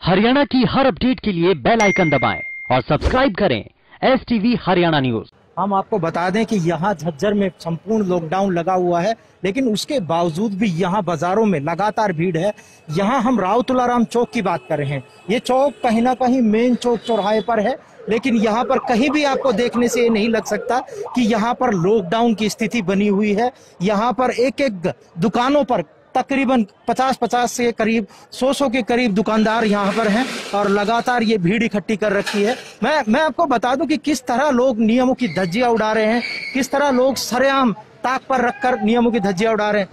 हरियाणा की हर अपडेट के लिए बेल आइकन दबाएं और सब्सक्राइब करें STV हरियाणा न्यूज। हम आपको बता दें कि यहाँ झज्जर में संपूर्ण लॉकडाउन लगा हुआ है, लेकिन उसके बावजूद भी यहाँ बाजारों में लगातार भीड़ है। यहाँ हम राव तुलाराम चौक की बात कर रहे हैं। ये चौक कहीं ना कहीं मेन चौक चौराहे पर है, लेकिन यहाँ पर कहीं भी आपको देखने से ये नहीं लग सकता कि यहाँ पर लॉकडाउन की स्थिति बनी हुई है। यहाँ पर एक एक दुकानों पर तकरीबन 50 से करीब 100 के करीब दुकानदार यहाँ पर हैं और लगातार ये भीड़ इकट्ठी कर रखी है। मैं आपको बता दूं कि किस तरह लोग नियमों की धज्जियां उड़ा रहे हैं, किस तरह लोग सरेआम ताक पर रखकर नियमों की धज्जियां उड़ा रहे हैं।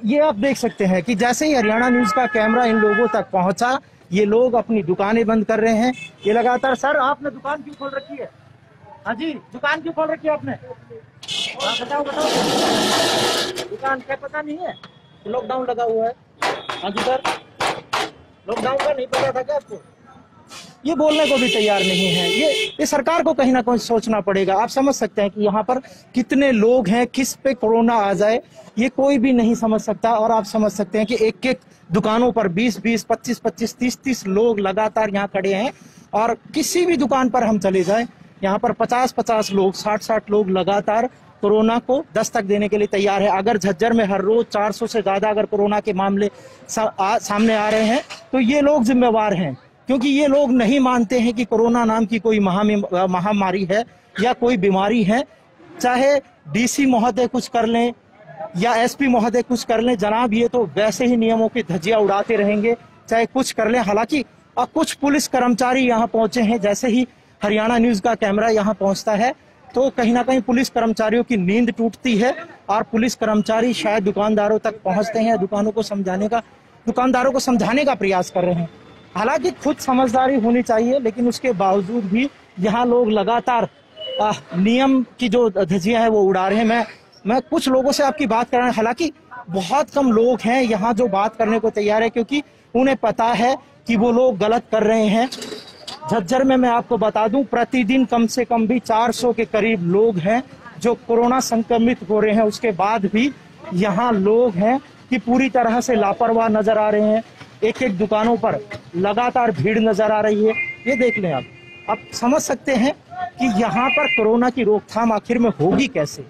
ये आप देख सकते हैं कि जैसे ही हरियाणा न्यूज का कैमरा इन लोगों तक पहुंचा, ये लोग अपनी दुकानें बंद कर रहे हैं। ये लगातार, सर आपने दुकान क्यों खोल रखी है? हाँ जी, दुकान क्यों खोल रखी है आपने? बताओ दुकान क्या पता नहीं है? लॉकडाउन लगा हुआ है। हाँ जी सर, लॉकडाउन का नहीं पता था क्या आपको? ये बोलने को भी तैयार नहीं है। ये सरकार को कहीं ना कहीं सोचना पड़ेगा। आप समझ सकते हैं कि यहाँ पर कितने लोग हैं, किस पे कोरोना आ जाए ये कोई भी नहीं समझ सकता। और आप समझ सकते हैं कि एक एक दुकानों पर 20-20, 25-25, 30-30 लोग लगातार यहाँ खड़े हैं। और किसी भी दुकान पर हम चले जाए, यहाँ पर 50-50 लोग, 60-60 लोग लगातार कोरोना को दस्तक देने के लिए तैयार है। अगर झज्जर में हर रोज 400 से ज्यादा अगर कोरोना के मामले सामने आ रहे हैं तो ये लोग जिम्मेवार हैं, क्योंकि ये लोग नहीं मानते हैं कि कोरोना नाम की कोई महामारी है या कोई बीमारी है। चाहे DC महोदय कुछ कर लें या SP महोदय कुछ कर लें, जनाब ये तो वैसे ही नियमों की धज्जियां उड़ाते रहेंगे, चाहे कुछ कर लें। हालांकि कुछ पुलिस कर्मचारी यहाँ पहुंचे हैं। जैसे ही हरियाणा न्यूज का कैमरा यहाँ पहुंचता है तो कहीं ना कहीं पुलिस कर्मचारियों की नींद टूटती है और पुलिस कर्मचारी शायद दुकानदारों तक पहुंचते हैं, दुकानदारों को समझाने का प्रयास कर रहे हैं। हालांकि खुद समझदारी होनी चाहिए, लेकिन उसके बावजूद भी यहाँ लोग लगातार नियम की जो धज्जियां हैं वो उड़ा रहे हैं। मैं कुछ लोगों से आपकी बात कर रहा हूँ। हालांकि बहुत कम लोग हैं यहाँ जो बात करने को तैयार है, क्योंकि उन्हें पता है कि वो लोग गलत कर रहे हैं। झज्जर में मैं आपको बता दूं, प्रतिदिन कम से कम भी 400 के करीब लोग हैं जो कोरोना संक्रमित हो रहे हैं। उसके बाद भी यहाँ लोग हैं कि पूरी तरह से लापरवाह नजर आ रहे हैं। एक एक दुकानों पर लगातार भीड़ नजर आ रही है। ये देख लें आप समझ सकते हैं कि यहाँ पर कोरोना की रोकथाम आखिर में होगी कैसे,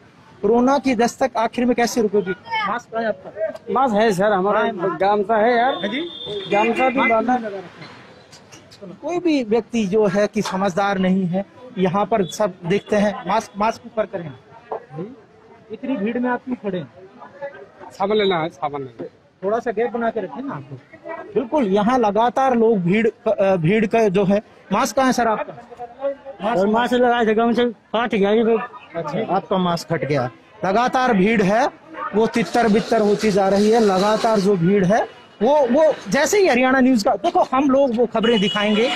कोरोना की दस्तक आखिर में कैसे रुकेगी। मास्क है आपका? मास्क है सर, हमारा गामसा है यार, गामसा भी बांधा लगा रखा है। कोई भी व्यक्ति जो है कि समझदार नहीं है। यहाँ पर सब देखते हैं मास्क ऊपर करें। इतनी भीड़ में आप क्यों खड़े हैं? सामान लेना है, सामान लेना है। थोड़ा सा गैप बना के रखें ना आपको। बिल्कुल, यहाँ लगातार लोग भीड़ का जो है। मास्क कहाँ है सर आपका? मास्क लगाए थे, गम से काट गया। अच्छा, आपका मास्क हट गया। लगातार भीड़ है, वो तितर बितर होती जा रही है। लगातार जो भीड़ है वो जैसे ही हरियाणा न्यूज का देखो, हम लोग वो खबरें दिखाएंगे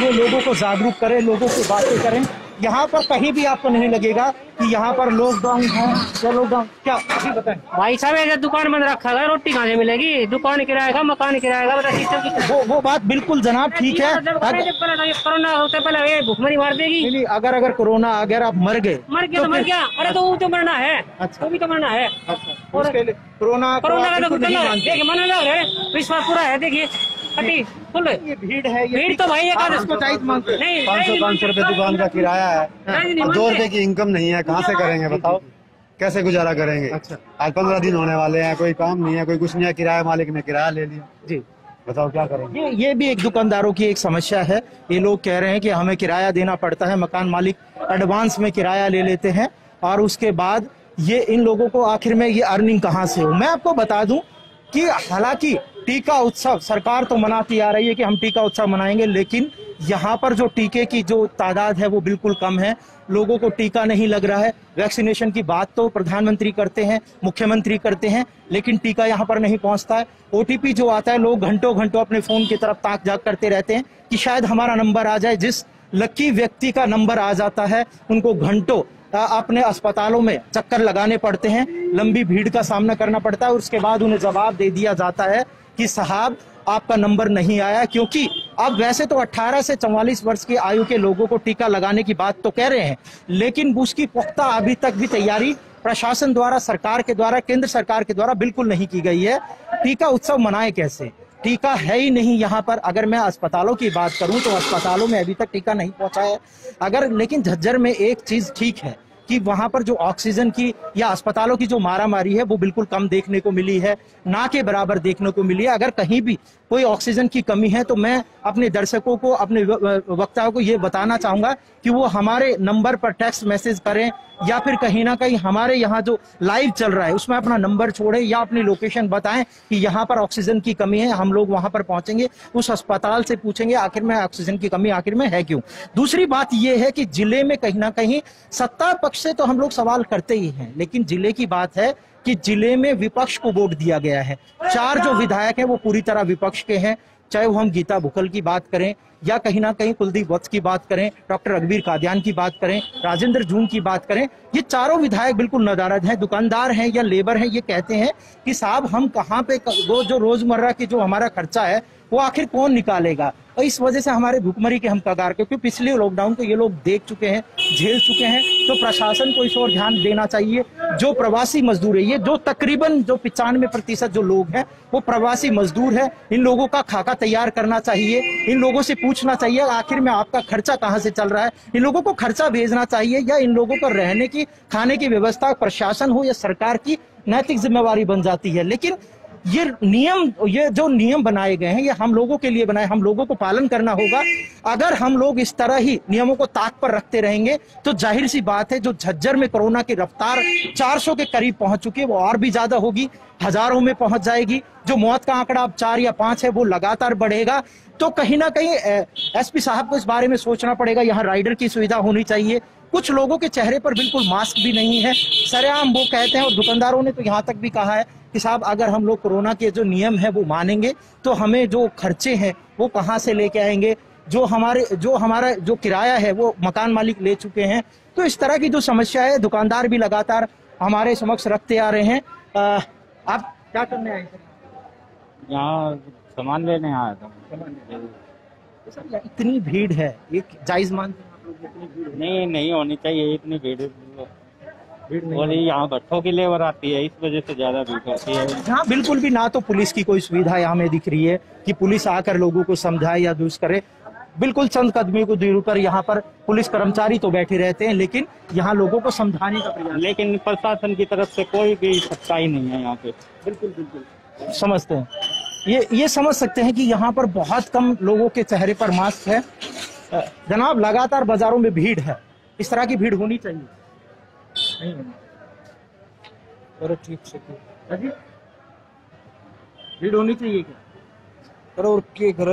जो लोगों को जागरूक करें, लोगों से बातें करें। यहाँ पर कहीं भी आपको नहीं लगेगा कि यहाँ पर लॉकडाउन है या लॉकडाउन क्या। अभी बताएं भाई साहब, ऐसे दुकान बंद रखा है, रोटी कहाँ से मिलेगी? दुकान किराया का, मकान किराया का, बता। वो बात बिल्कुल जनाब ठीक है। कोरोना होता पहले ये भुखमरी मार देगी। नहीं, अगर कोरोना अगर आप मर गए तो मर गया। अरे तो मरना है। अच्छा, भी तो मरना है। कोरोना का तो देखिए मना है, विश्वास पूरा है। देखिए ये भीड़ है, भीड़ तो भाई 500 रुपए दुकान का किराया है, 2 रुपए की इनकम नहीं है, कहाँ से करेंगे बताओ, कैसे गुजारा करेंगे? अच्छा, आज 15 दिन होने वाले हैं, कोई काम नहीं है, कोई कुछ नहीं है, किराया मालिक ने किराया ले लिया जी, बताओ क्या करेंगे? ये भी एक दुकानदारों की एक समस्या है। ये लोग कह रहे हैं कि हमें किराया देना पड़ता है, मकान मालिक एडवांस में किराया ले लेते हैं और उसके बाद ये इन लोगों को आखिर में ये अर्निंग कहाँ से हो। मैं आपको बता दूं कि हालांकि टीका उत्सव सरकार तो मनाती आ रही है कि हम टीका उत्सव मनाएंगे, लेकिन यहाँ पर जो टीके की जो तादाद है वो बिल्कुल कम है। लोगों को टीका नहीं लग रहा है। वैक्सीनेशन की बात तो प्रधानमंत्री करते हैं, मुख्यमंत्री करते हैं, लेकिन टीका यहाँ पर नहीं पहुँचता है। OTP जो आता है, लोग घंटों घंटों अपने फोन की तरफ ताक झाक करते रहते हैं कि शायद हमारा नंबर आ जाए। जिस लकी व्यक्ति का नंबर आ जाता है उनको घंटों अपने अस्पतालों में चक्कर लगाने पड़ते हैं, लंबी भीड़ का सामना करना पड़ता है और उसके बाद उन्हें जवाब दे दिया जाता है कि साहब आपका नंबर नहीं आया। क्योंकि अब वैसे तो 18 से 44 वर्ष की आयु के लोगों को टीका लगाने की बात तो कह रहे हैं, लेकिन उसकी पुख्ता अभी तक भी तैयारी प्रशासन द्वारा, सरकार के द्वारा, केंद्र सरकार के द्वारा बिल्कुल नहीं की गई है। टीका उत्सव मनाए कैसे? टीका है ही नहीं यहाँ पर। अगर मैं अस्पतालों की बात करूं तो अस्पतालों में अभी तक टीका नहीं पहुंचा है। अगर लेकिन झज्जर में एक चीज ठीक है कि वहां पर जो ऑक्सीजन की या अस्पतालों की जो मारामारी है वो बिल्कुल कम देखने को मिली है, ना के बराबर देखने को मिली है। अगर कहीं भी कोई ऑक्सीजन की कमी है तो मैं अपने दर्शकों को, अपने वक्ताओं को ये बताना चाहूंगा कि वो हमारे नंबर पर टेक्स्ट मैसेज करें या फिर कहीं ना कहीं हमारे यहाँ जो लाइव चल रहा है उसमें अपना नंबर छोड़ें या अपनी लोकेशन बताएं कि यहाँ पर ऑक्सीजन की कमी है। हम लोग वहां पर पहुंचेंगे, उस अस्पताल से पूछेंगे आखिर में ऑक्सीजन की कमी आखिर में है क्यों। दूसरी बात यह है कि जिले में कहीं ना कहीं सत्ता पक्ष से तो हम लोग सवाल करते ही हैं, लेकिन जिले की बात है कि जिले में विपक्ष को वोट दिया गया है। 4 जो विधायक हैं वो पूरी तरह विपक्ष के हैं, चाहे वो हम गीता बुकल की बात करें या कहीं ना कहीं कुलदीप वत्स की बात करें, डॉक्टर रघुवीर कादियान की बात करें, राजेंद्र जून की बात करें। ये चारों विधायक बिल्कुल नदारद हैं, दुकानदार हैं या लेबर हैं। ये कहते हैं कि साहब हम कहाँ पे जो रोजमर्रा की जो हमारा खर्चा है वो आखिर कौन निकालेगा। और इस वजह से हमारे भुखमरी के हम कगार के, क्योंकि पिछले लॉकडाउन को ये लोग देख चुके हैं, झेल चुके हैं। तो प्रशासन को इस ओर ध्यान देना चाहिए। जो प्रवासी मजदूर है, ये जो तकरीबन जो 95% जो लोग हैं वो प्रवासी मजदूर है, इन लोगों का खाका तैयार करना चाहिए। इन लोगों से पूछना चाहिए आखिर में आपका खर्चा कहाँ से चल रहा है। इन लोगों को खर्चा भेजना चाहिए या इन लोगों को रहने की, खाने की व्यवस्था प्रशासन हो या सरकार की नैतिक जिम्मेवारी बन जाती है। लेकिन ये जो नियम बनाए गए हैं ये हम लोगों के लिए बनाए, हम लोगों को पालन करना होगा। अगर हम लोग इस तरह ही नियमों को ताक पर रखते रहेंगे तो जाहिर सी बात है जो झज्जर में कोरोना की रफ्तार 400 के करीब पहुंच चुकी है वो और भी ज्यादा होगी, हजारों में पहुंच जाएगी। जो मौत का आंकड़ा अब 4 या 5 है वो लगातार बढ़ेगा। तो कहीं ना कहीं एसपी साहब को इस बारे में सोचना पड़ेगा। यहाँ राइडर की सुविधा होनी चाहिए। कुछ लोगों के चेहरे पर बिल्कुल मास्क भी नहीं है, सरेआम वो कहते हैं। और दुकानदारों ने तो यहाँ तक भी कहा है कि साहब अगर हम लोग कोरोना के जो नियम है वो मानेंगे तो हमें जो खर्चे हैं वो कहाँ से लेके आएंगे। जो हमारा जो किराया है वो मकान मालिक ले चुके हैं। तो इस तरह की जो समस्या है दुकानदार भी लगातार हमारे समक्ष रखते आ रहे हैं। आप क्या करने आए थे? यहाँ सामान लेने आया था। सर इतनी भीड़ है, ये जायज मानते हैं आप लोग? इतनी भीड़ नहीं होनी चाहिए इतनी भीड़ और यहाँ भट्टों की लेबर आती है, इस वजह से ज्यादा भीड़ होती है। हाँ बिल्कुल भी ना तो पुलिस की कोई सुविधा यहाँ में दिख रही है कि पुलिस आकर लोगों को समझाए या दूर करे। बिल्कुल चंद कदमी को दूरी पर यहाँ पर पुलिस कर्मचारी तो बैठे रहते हैं लेकिन यहाँ लोगों को समझाने का प्रयास, लेकिन प्रशासन की तरफ से कोई भी सच्चाई नहीं है यहाँ पे। बिल्कुल समझते हैं, ये समझ सकते हैं कि यहाँ पर बहुत कम लोगों के चेहरे पर मास्क है। जनाब लगातार बाजारों में भीड़ है, इस तरह की भीड़ होनी चाहिए नहीं? ठीक से भीड़ होनी चाहिए क्या? करो के घर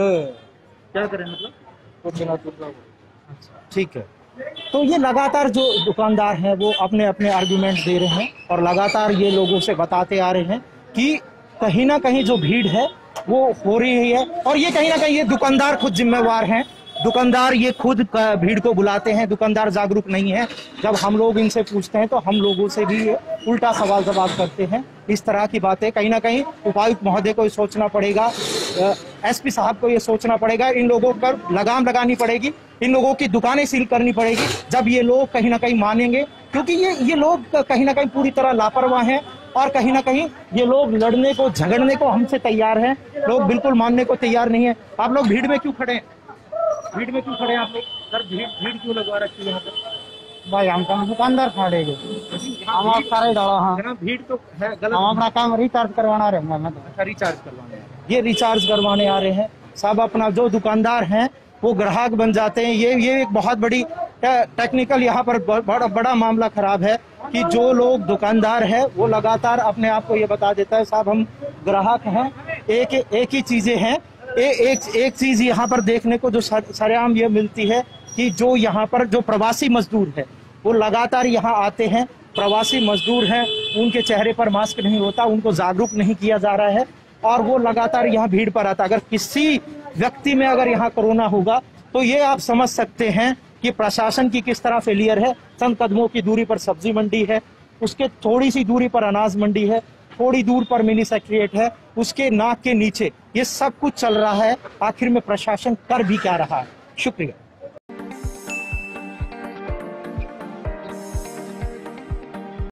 क्या करें मतलब? ठीक है। तो ये लगातार जो दुकानदार हैं वो अपने अपने आर्गुमेंट दे रहे हैं और लगातार ये लोगों से बताते आ रहे हैं कि कहीं ना कहीं जो भीड़ है वो हो रही है। और ये कहीं ना कहीं ये दुकानदार खुद जिम्मेवार हैं। दुकानदार ये खुद भीड़ को बुलाते हैं, दुकानदार जागरूक नहीं है। जब हम लोग इनसे पूछते हैं तो हम लोगों से भी उल्टा सवाल जवाब करते हैं। इस तरह की बातें कहीं ना कहीं उपायुक्त महोदय को सोचना पड़ेगा, एसपी साहब को ये सोचना पड़ेगा। इन लोगों पर लगाम लगानी पड़ेगी, इन लोगों की दुकानें सील करनी पड़ेगी जब ये लोग कहीं ना कहीं मानेंगे। क्योंकि ये लोग कहीं ना कहीं पूरी तरह लापरवाह हैं और कहीं ना कहीं ये लोग लड़ने को, झगड़ने को हमसे तैयार हैं। लोग बिल्कुल मानने को तैयार नहीं है। आप लोग भीड़ में क्यों खड़े हैं? भीड़ में क्यों खड़े हैं आप लोग? सर भीड़ क्यों लगवा रखी है यहाँ पर? भाई हम तो दुकानदार खड़े हम सारे डाला। हाँ भीड़ तो है, गलत। हम अपना काम रिचार्ज करवाना रहे हैं। अच्छा रिचार्ज करवाने, ये रिचार्ज करवाने आ रहे हैं। सब अपना जो दुकानदार हैं वो ग्राहक बन जाते हैं। ये एक बहुत बड़ी टेक्निकल यहाँ पर बड़ा मामला खराब है कि जो लोग दुकानदार है वो लगातार अपने आप को ये बता देता है साहब हम ग्राहक हैं। एक ही चीजें हैं। एक चीज यहाँ पर देखने को जो सरेआम ये मिलती है कि जो यहाँ पर जो प्रवासी मजदूर है वो लगातार यहाँ आते हैं। प्रवासी मजदूर हैं, उनके चेहरे पर मास्क नहीं होता, उनको जागरूक नहीं किया जा रहा है और वो लगातार यहाँ भीड़ पर आता। अगर किसी व्यक्ति में अगर यहाँ कोरोना होगा तो ये आप समझ सकते हैं कि प्रशासन की किस तरह फेलियर है। चंद कदमों की दूरी पर सब्जी मंडी है, उसके थोड़ी सी दूरी पर अनाज मंडी है, थोड़ी दूर पर मिनी सेक्रेटरीट है, उसके नाक के नीचे ये सब कुछ चल रहा है। आखिर में प्रशासन कर भी क्या रहा है? शुक्रिया।